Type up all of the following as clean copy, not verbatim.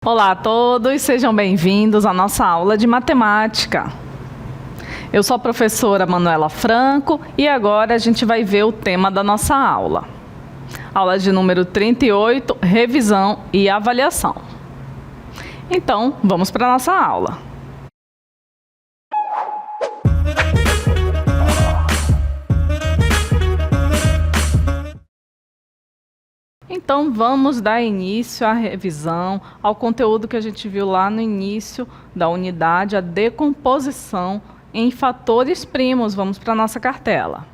Olá a todos, sejam bem-vindos à nossa aula de matemática. Eu sou a professora Manuela Franco e agora a gente vai ver o tema da nossa aula. Aula de número 38, revisão e avaliação. Então, vamos para a nossa aula. Então, vamos dar início à revisão, ao conteúdo que a gente viu lá no início da unidade, a decomposição em fatores primos. Vamos para a nossa cartela.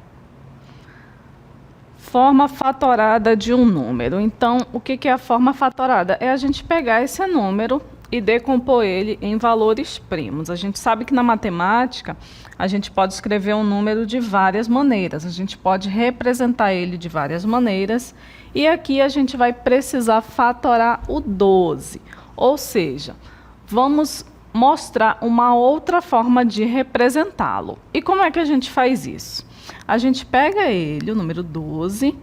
Forma fatorada de um número. Então, o que é a forma fatorada? É a gente pegar esse número e decompor ele em valores primos. A gente sabe que na matemática a gente pode escrever um número de várias maneiras, a gente pode representar ele de várias maneiras, e aqui a gente vai precisar fatorar o 12, ou seja, vamos mostrar uma outra forma de representá-lo. E como é que a gente faz isso? A gente pega ele, o número 12,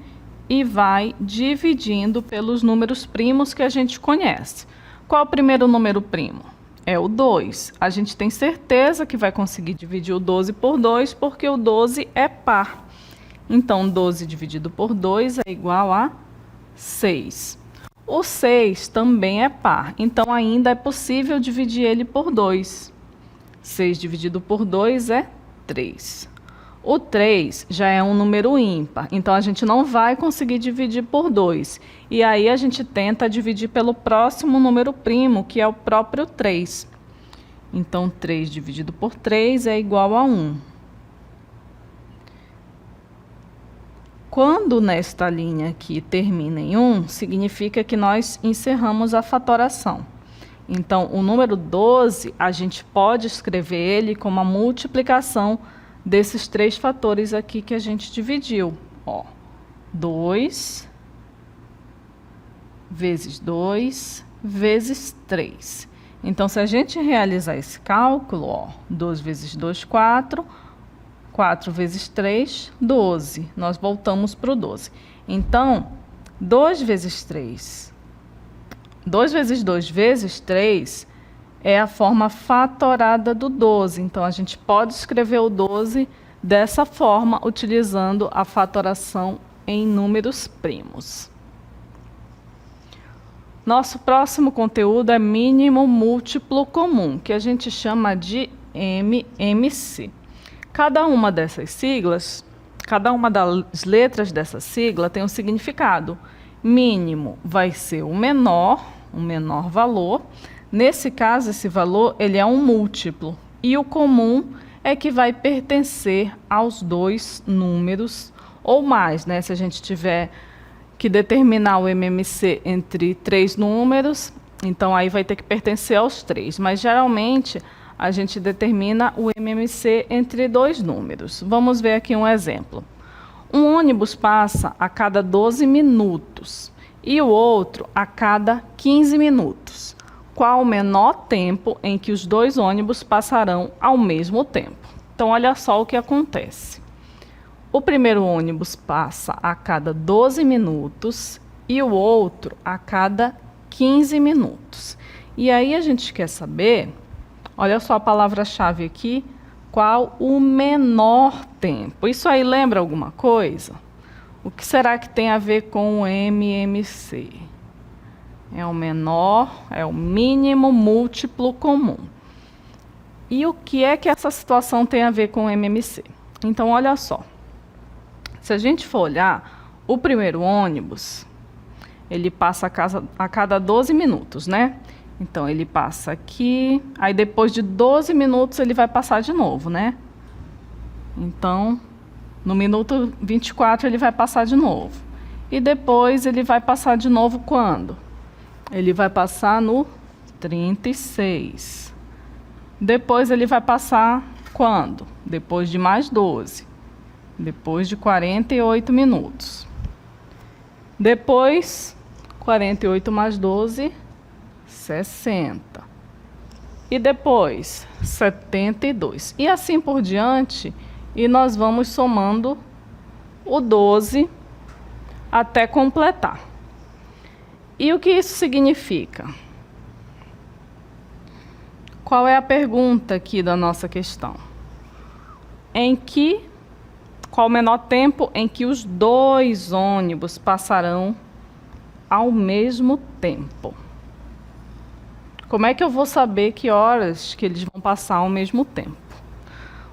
e vai dividindo pelos números primos que a gente conhece. Qual é o primeiro número primo? É o 2. A gente tem certeza que vai conseguir dividir o 12 por 2, porque o 12 é par. Então, 12 dividido por 2 é igual a 6. O 6 também é par, então ainda é possível dividir ele por 2. 6 dividido por 2 é 3. O 3 já é um número ímpar, então a gente não vai conseguir dividir por 2. E aí a gente tenta dividir pelo próximo número primo, que é o próprio 3. Então, 3 dividido por 3 é igual a 1. Quando nesta linha aqui termina em 1, significa que nós encerramos a fatoração. Então, o número 12, a gente pode escrever ele como a multiplicação desses três fatores aqui que a gente dividiu. 2 vezes 2 vezes 3. Então, se a gente realizar esse cálculo, 2 vezes 2, 4. 4 vezes 3, 12. Nós voltamos para o 12. Então, 2 vezes 3. 2 vezes 2 vezes 3 é a forma fatorada do 12. Então, a gente pode escrever o 12 dessa forma, utilizando a fatoração em números primos. Nosso próximo conteúdo é mínimo múltiplo comum, que a gente chama de MMC. Cada uma dessas siglas, cada uma das letras dessa sigla tem um significado. Mínimo vai ser o menor valor. Nesse caso, esse valor ele é um múltiplo. E o comum é que vai pertencer aos dois números ou mais, né? Se a gente tiver que determinar o MMC entre três números, então aí vai ter que pertencer aos três. Mas geralmente a gente determina o MMC entre dois números. Vamos ver aqui um exemplo. Um ônibus passa a cada 12 minutos e o outro a cada 15 minutos. Qual o menor tempo em que os dois ônibus passarão ao mesmo tempo? Então, olha só o que acontece. O primeiro ônibus passa a cada 12 minutos e o outro a cada 15 minutos. E aí a gente quer saber, olha só a palavra-chave aqui, qual o menor tempo. Isso aí lembra alguma coisa? O que será que tem a ver com o MMC? É o menor, é o mínimo múltiplo comum. E o que é que essa situação tem a ver com o MMC? Então, olha só. Se a gente for olhar, o primeiro ônibus, ele passa a cada 12 minutos, né? Então, ele passa aqui, aí depois de 12 minutos ele vai passar de novo, né? Então, no minuto 24 ele vai passar de novo. E depois ele vai passar de novo quando? Ele vai passar no 36. Depois ele vai passar quando? Depois de mais 12. Depois de 48 minutos. Depois, 48 mais 12, 60. E depois, 72. E assim por diante, e nós vamos somando o 12 até completar. E o que isso significa? Qual é a pergunta aqui da nossa questão? Qual o menor tempo em que os 2 ônibus passarão ao mesmo tempo? Como é que eu vou saber que horas que eles vão passar ao mesmo tempo?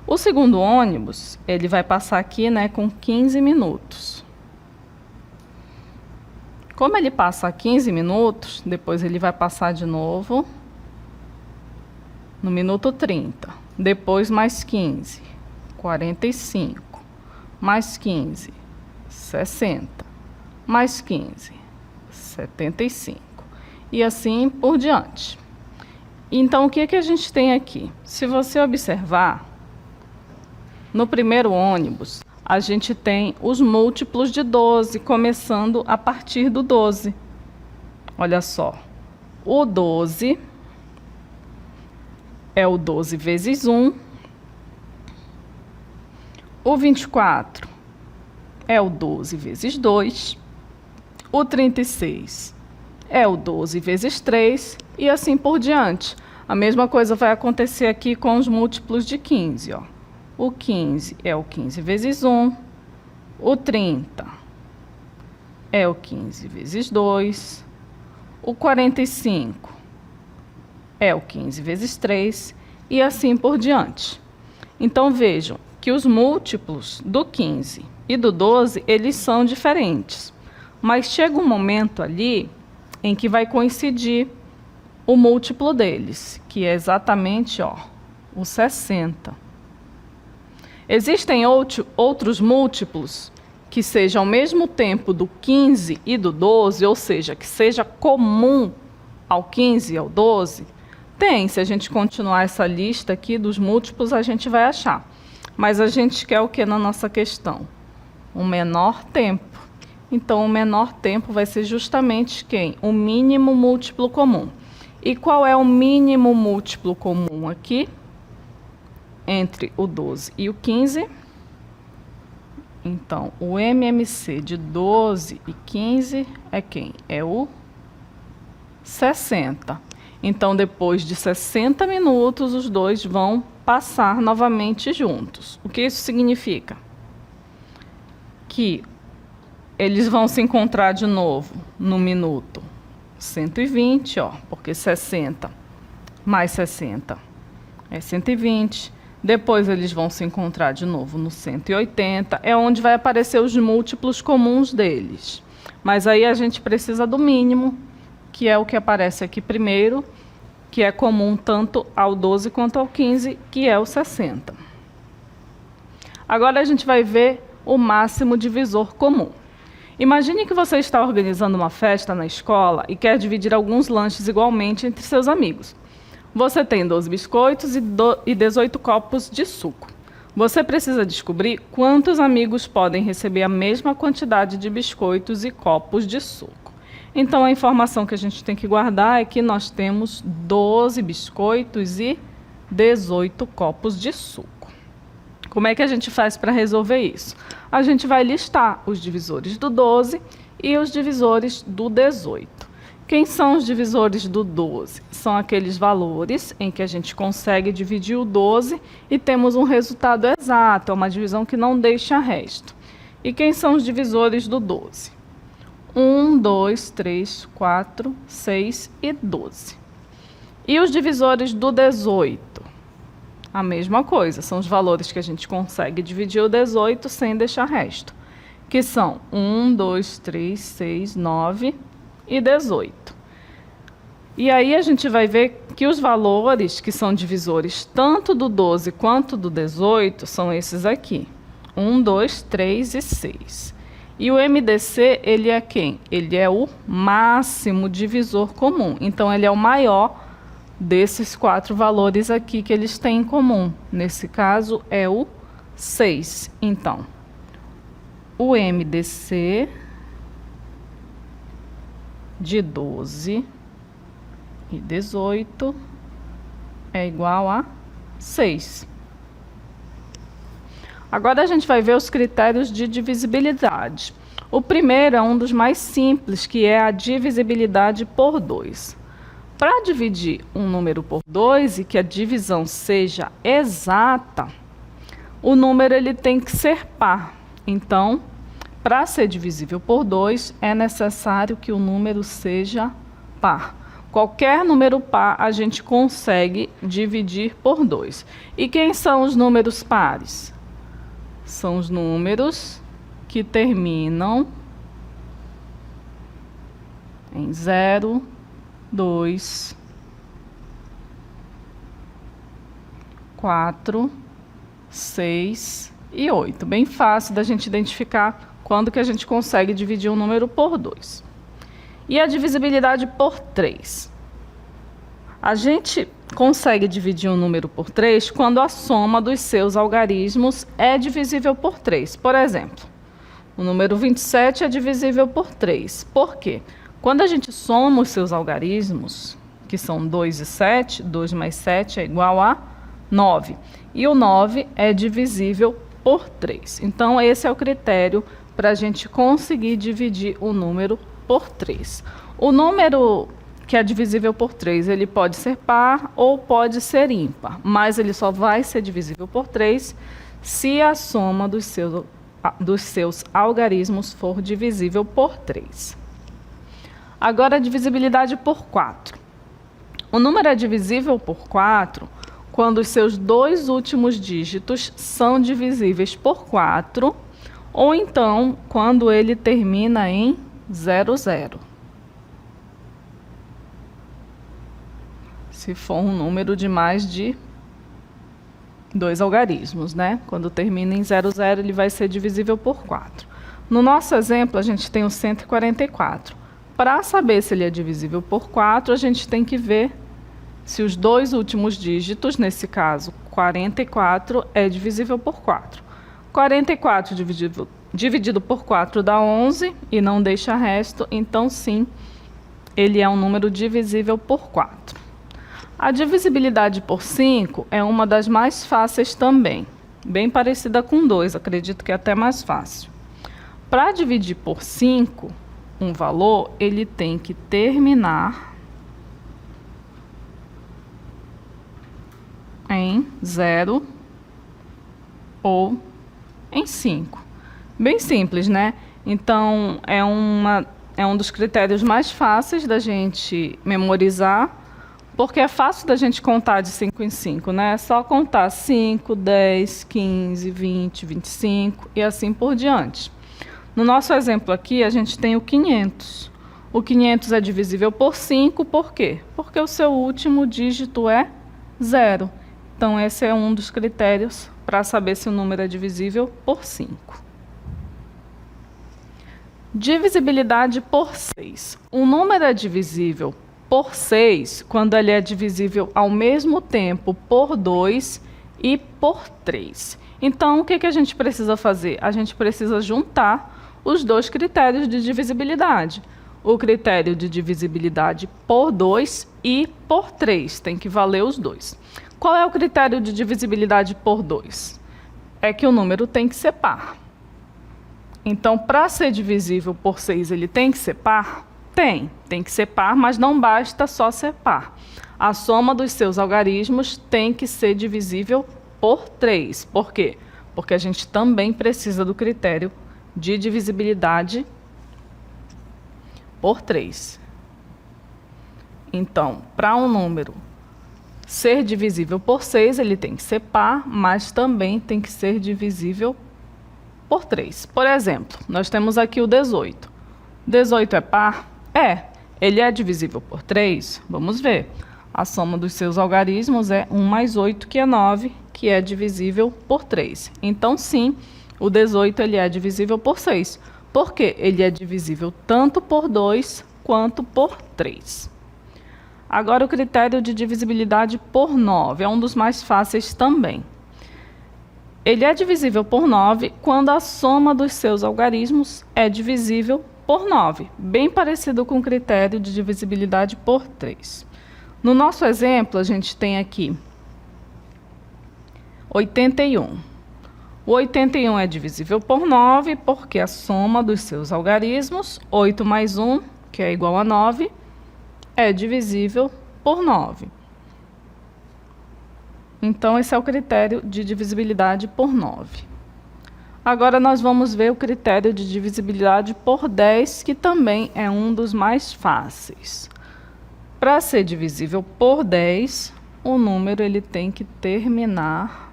O segundo ônibus, ele vai passar aqui, né, com 15 minutos. Como ele passa 15 minutos, depois ele vai passar de novo no minuto 30. Depois mais 15, 45. Mais 15, 60. Mais 15, 75. E assim por diante. Então, o que a gente tem aqui? Se você observar, no primeiro ônibus, a gente tem os múltiplos de 12, começando a partir do 12. Olha só, o 12 é o 12 vezes 1. O 24 é o 12 vezes 2. O 36 é o 12 vezes 3. E assim por diante. A mesma coisa vai acontecer aqui com os múltiplos de 15, ó. O 15 é o 15 vezes 1, o 30 é o 15 vezes 2, o 45 é o 15 vezes 3 e assim por diante. Então vejam que os múltiplos do 15 e do 12, eles são diferentes, mas chega um momento ali em que vai coincidir o múltiplo deles, que é exatamente, ó, o 60. Existem outros múltiplos que sejam ao mesmo tempo do 15 e do 12, ou seja, que seja comum ao 15 e ao 12? Tem, se a gente continuar essa lista aqui dos múltiplos, a gente vai achar. Mas a gente quer o que na nossa questão? O menor tempo. Então, o menor tempo vai ser justamente quem? O mínimo múltiplo comum. E qual é o mínimo múltiplo comum aqui? Entre o 12 e o 15. Então, o MMC de 12 e 15 é quem? É o 60. Então, depois de 60 minutos, os dois vão passar novamente juntos. O que isso significa? Que eles vão se encontrar de novo no minuto 120, ó, porque 60 mais 60 é 120. Depois eles vão se encontrar de novo no 180, é onde vai aparecer os múltiplos comuns deles. Mas aí a gente precisa do mínimo, que é o que aparece aqui primeiro, que é comum tanto ao 12 quanto ao 15, que é o 60. Agora a gente vai ver o máximo divisor comum. Imagine que você está organizando uma festa na escola e quer dividir alguns lanches igualmente entre seus amigos. Você tem 12 biscoitos e 18 copos de suco. Você precisa descobrir quantos amigos podem receber a mesma quantidade de biscoitos e copos de suco. Então, a informação que a gente tem que guardar é que nós temos 12 biscoitos e 18 copos de suco. Como é que a gente faz para resolver isso? A gente vai listar os divisores do 12 e os divisores do 18. Quem são os divisores do 12? São aqueles valores em que a gente consegue dividir o 12 e temos um resultado exato, é uma divisão que não deixa resto. E quem são os divisores do 12? 1, 2, 3, 4, 6 e 12. E os divisores do 18? A mesma coisa, são os valores que a gente consegue dividir o 18 sem deixar resto, que são 1, 2, 3, 6, 9 e 18. E aí a gente vai ver que os valores que são divisores tanto do 12 quanto do 18 são esses aqui, 1, 2, 3 e 6. E o MDC, ele é quem? Ele é o máximo divisor comum, então ele é o maior desses 4 valores aqui que eles têm em comum. Nesse caso é o 6. Então, o MDC de 12 e 18 é igual a 6. Agora a gente vai ver os critérios de divisibilidade. O primeiro é um dos mais simples, que é a divisibilidade por 2. Para dividir um número por 2 e que a divisão seja exata, o número ele tem que ser par. Então, para ser divisível por 2, é necessário que o número seja par. Qualquer número par a gente consegue dividir por 2. E quem são os números pares? São os números que terminam em 0, 2, 4, 6 e 8. Bem fácil da gente identificar quando que a gente consegue dividir um número por 2. E a divisibilidade por 3. A gente consegue dividir um número por 3 quando a soma dos seus algarismos é divisível por 3. Por exemplo, o número 27 é divisível por 3. Por quê? Quando a gente soma os seus algarismos, que são 2 e 7, 2 mais 7 é igual a 9. E o 9 é divisível por 3. Então, esse é o critério para a gente conseguir dividir o número por 3. O número que é divisível por 3, ele pode ser par ou pode ser ímpar, mas ele só vai ser divisível por 3 se a soma dos seus algarismos for divisível por 3. Agora, a divisibilidade por 4. O número é divisível por 4 quando os seus dois últimos dígitos são divisíveis por 4, ou então quando ele termina em 00. Se for um número de mais de 2 algarismos, né? Quando termina em 00, ele vai ser divisível por 4. No nosso exemplo, a gente tem o 144. Para saber se ele é divisível por 4, a gente tem que ver se os dois últimos dígitos, nesse caso 44, é divisível por 4. 44 dividido por 4 dá 11 e não deixa resto, então sim, ele é um número divisível por 4. A divisibilidade por 5 é uma das mais fáceis também, bem parecida com 2, acredito que é até mais fácil. Para dividir por 5, um valor, ele tem que terminar em 0 ou em 5. Bem simples, né? Então, é um dos critérios mais fáceis da gente memorizar, porque é fácil da gente contar de 5 em 5, né? É só contar 5, 10, 15, 20, 25 e assim por diante. No nosso exemplo aqui, a gente tem o 500. O 500 é divisível por 5, por quê? Porque o seu último dígito é 0. Então, esse é um dos critérios para saber se o número é divisível por 5. Divisibilidade por 6. Um número é divisível por 6 quando ele é divisível ao mesmo tempo por 2 e por 3. Então, o que a gente precisa fazer? A gente precisa juntar os dois critérios de divisibilidade. O critério de divisibilidade por 2 e por 3. Tem que valer os dois. Qual é o critério de divisibilidade por 2? É que o número tem que ser par. Então, para ser divisível por 6, ele tem que ser par? Tem que ser par, mas não basta só ser par. A soma dos seus algarismos tem que ser divisível por 3. Por quê? Porque a gente também precisa do critério de divisibilidade por 3. Então, para um número ser divisível por 6, ele tem que ser par, mas também tem que ser divisível por 3. Por exemplo, nós temos aqui o 18. 18 é par? É. Ele é divisível por 3? Vamos ver. A soma dos seus algarismos é 1 mais 8, que é 9, que é divisível por 3. Então, sim, o 18 ele é divisível por 6. Por quê? Ele é divisível tanto por 2 quanto por 3. Agora, o critério de divisibilidade por 9 é um dos mais fáceis também. Ele é divisível por 9 quando a soma dos seus algarismos é divisível por 9, bem parecido com o critério de divisibilidade por 3. No nosso exemplo, a gente tem aqui 81. O 81 é divisível por 9 porque a soma dos seus algarismos, 8 mais 1, que é igual a 9, é divisível por 9. Então, esse é o critério de divisibilidade por 9. Agora, nós vamos ver o critério de divisibilidade por 10, que também é um dos mais fáceis. Para ser divisível por 10, o número ele tem que terminar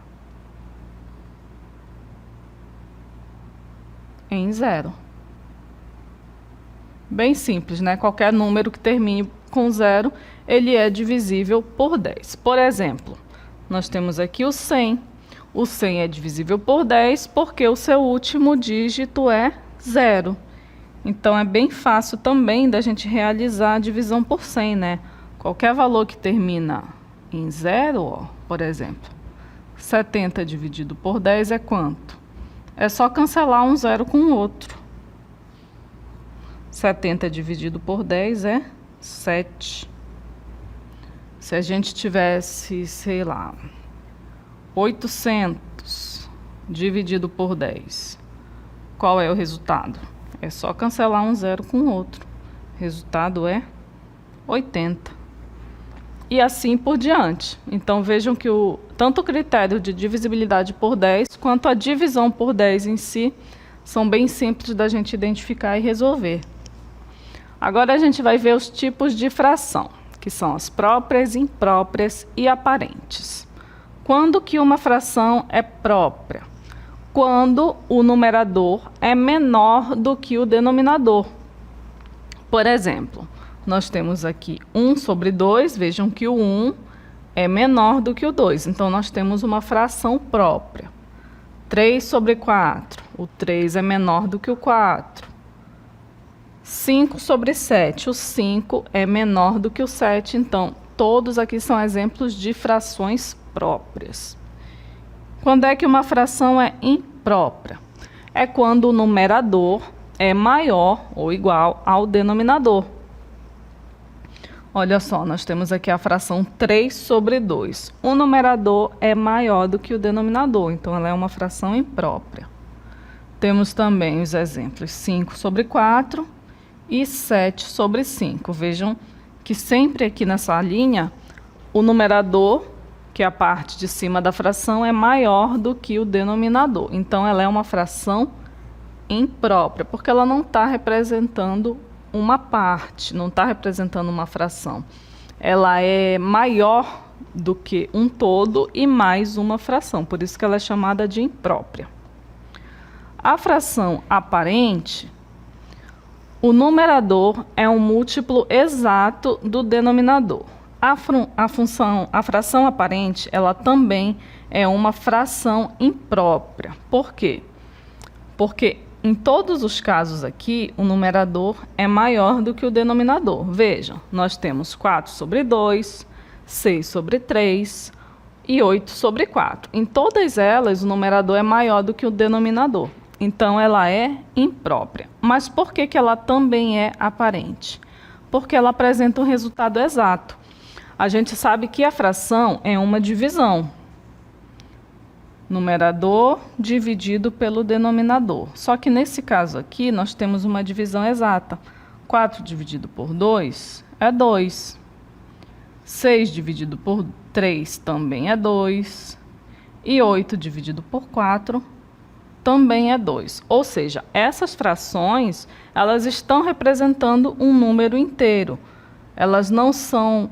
em 0. Bem simples, né? Qualquer número que termine com 0, ele é divisível por 10. Por exemplo, nós temos aqui o 100. O 100 é divisível por 10 porque o seu último dígito é 0. Então, é bem fácil também da gente realizar a divisão por 100, né? Qualquer valor que termina em 0, ó, por exemplo, 70 dividido por 10 é quanto? É só cancelar um 0 com o outro. 70 dividido por 10 é 7. Se a gente tivesse, sei lá, 800 dividido por 10, qual é o resultado? É só cancelar um 0 com o outro. O resultado é 80. E assim por diante. Então, vejam que tanto o critério de divisibilidade por 10, quanto a divisão por 10 em si, são bem simples da gente identificar e resolver. Agora, a gente vai ver os tipos de fração, que são as próprias, impróprias e aparentes. Quando que uma fração é própria? Quando o numerador é menor do que o denominador. Por exemplo, nós temos aqui 1 sobre 2, vejam que o 1 é menor do que o 2, então nós temos uma fração própria. 3 sobre 4, o 3 é menor do que o 4. 5 sobre 7, o 5 é menor do que o 7, então todos aqui são exemplos de frações próprias. Quando é que uma fração é imprópria? É quando o numerador é maior ou igual ao denominador. Olha só, nós temos aqui a fração 3 sobre 2. O numerador é maior do que o denominador, então ela é uma fração imprópria. Temos também os exemplos 5 sobre 4 e 7 sobre 5. Vejam que sempre aqui nessa linha, o numerador, que é a parte de cima da fração, é maior do que o denominador. Então, ela é uma fração imprópria, porque ela não está representando uma parte, não está representando uma fração. Ela é maior do que um todo e mais uma fração, por isso que ela é chamada de imprópria. A fração aparente, o numerador é um múltiplo exato do denominador. A fração aparente, ela também é uma fração imprópria. Por quê? Porque em todos os casos aqui, o numerador é maior do que o denominador. Vejam, nós temos 4 sobre 2, 6 sobre 3 e 8 sobre 4. Em todas elas, o numerador é maior do que o denominador. Então, ela é imprópria. Mas por que ela também é aparente? Porque ela apresenta um resultado exato. A gente sabe que a fração é uma divisão. Numerador dividido pelo denominador. Só que nesse caso aqui, nós temos uma divisão exata. 4 dividido por 2 é 2. 6 dividido por 3 também é 2. E 8 dividido por 4 também é 2. Ou seja, essas frações, elas estão representando um número inteiro. Elas não são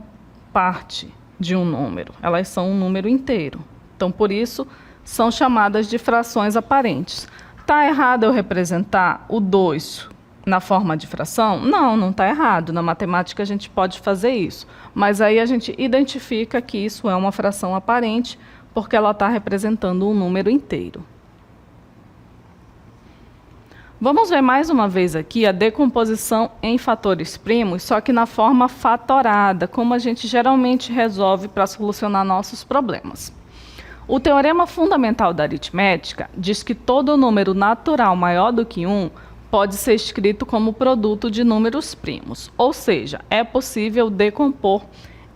parte de um número, elas são um número inteiro. Então, por isso, são chamadas de frações aparentes. Está errado eu representar o 2 na forma de fração? Não, não está errado. Na matemática a gente pode fazer isso. Mas aí a gente identifica que isso é uma fração aparente, porque ela está representando um número inteiro. Vamos ver mais uma vez aqui a decomposição em fatores primos, só que na forma fatorada, como a gente geralmente resolve para solucionar nossos problemas. O teorema fundamental da aritmética diz que todo número natural maior do que 1 pode ser escrito como produto de números primos, ou seja, é possível decompor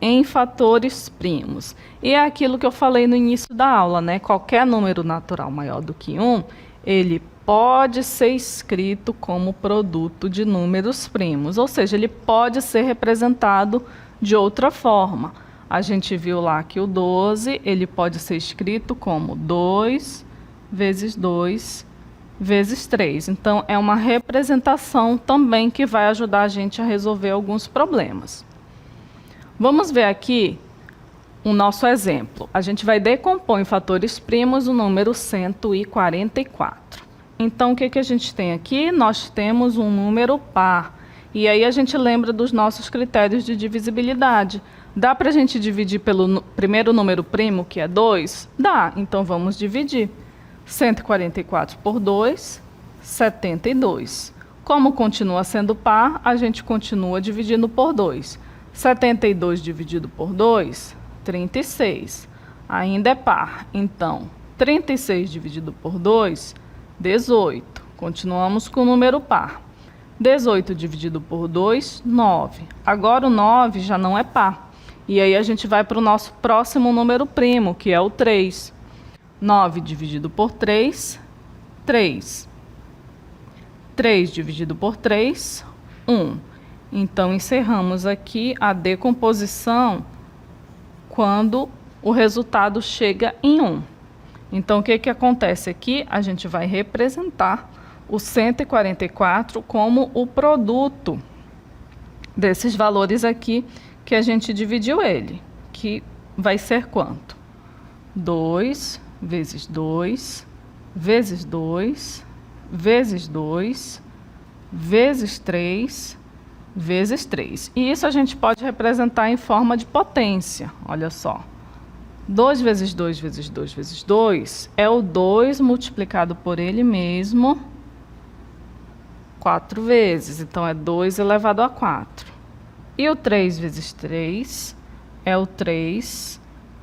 em fatores primos. E é aquilo que eu falei no início da aula, né? Qualquer número natural maior do que 1, ele pode ser escrito como produto de números primos, ou seja, ele pode ser representado de outra forma. A gente viu lá que o 12, ele pode ser escrito como 2 vezes 2 vezes 3. Então, é uma representação também que vai ajudar a gente a resolver alguns problemas. Vamos ver aqui o nosso exemplo. A gente vai decompor em fatores primos o número 144. Então, o que a gente tem aqui? Nós temos um número par. E aí a gente lembra dos nossos critérios de divisibilidade. Dá para a gente dividir pelo primeiro número primo, que é 2? Dá, então vamos dividir. 144 por 2, 72. Como continua sendo par, a gente continua dividindo por 2. 72 dividido por 2, 36. Ainda é par, então 36 dividido por 2, 18. Continuamos com o número par. 18 dividido por 2, 9. Agora o 9 já não é par. E aí a gente vai para o nosso próximo número primo, que é o 3. 9 dividido por 3, 3. 3 dividido por 3, 1. Então, encerramos aqui a decomposição quando o resultado chega em 1. Então, o que acontece aqui? A gente vai representar o 144 como o produto desses valores aqui que a gente dividiu ele, que vai ser quanto? 2 vezes 2, vezes 2, vezes 2, vezes 3, vezes 3. E isso a gente pode representar em forma de potência, olha só. 2 vezes 2 vezes 2 vezes 2 é o 2 multiplicado por ele mesmo 4 vezes, então é 2 elevado a 4. E o 3 vezes 3 é o 3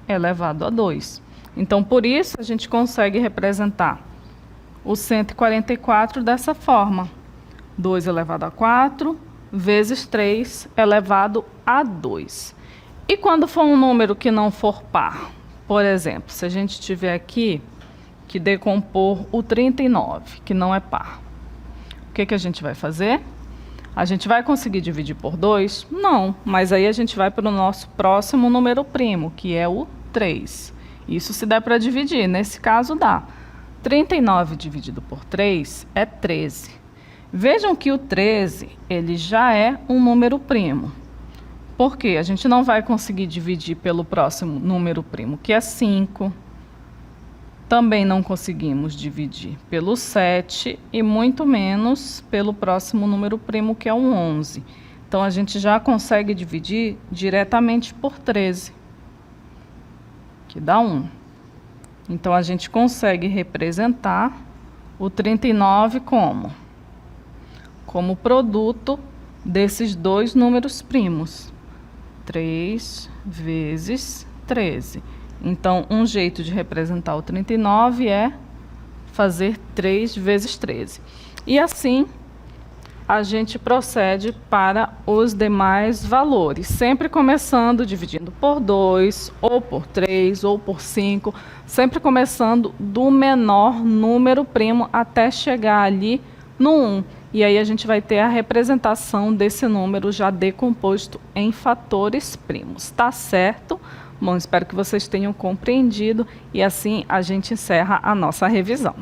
elevado a 2. Então, por isso, a gente consegue representar o 144 dessa forma. 2 elevado a 4 vezes 3 elevado a 2. E quando for um número que não for par? Por exemplo, se a gente tiver aqui que decompor o 39, que não é par. O que a gente vai fazer? A gente vai conseguir dividir por 2? Não, mas aí a gente vai para o nosso próximo número primo, que é o 3. Isso se der para dividir, nesse caso dá. 39 dividido por 3 é 13. Vejam que o 13, ele já é um número primo. Por quê? A gente não vai conseguir dividir pelo próximo número primo, que é 5. Também não conseguimos dividir pelo 7 e muito menos pelo próximo número primo, que é o 11. Então, a gente já consegue dividir diretamente por 13, que dá 1. Então, a gente consegue representar o 39 como? Como produto desses dois números primos. 3 vezes 13. Então, um jeito de representar o 39 é fazer 3 vezes 13. E assim, a gente procede para os demais valores, sempre começando dividindo por 2, ou por 3, ou por 5, sempre começando do menor número primo até chegar ali no 1. E aí a gente vai ter a representação desse número já decomposto em fatores primos. Tá certo? Bom, espero que vocês tenham compreendido e assim a gente encerra a nossa revisão.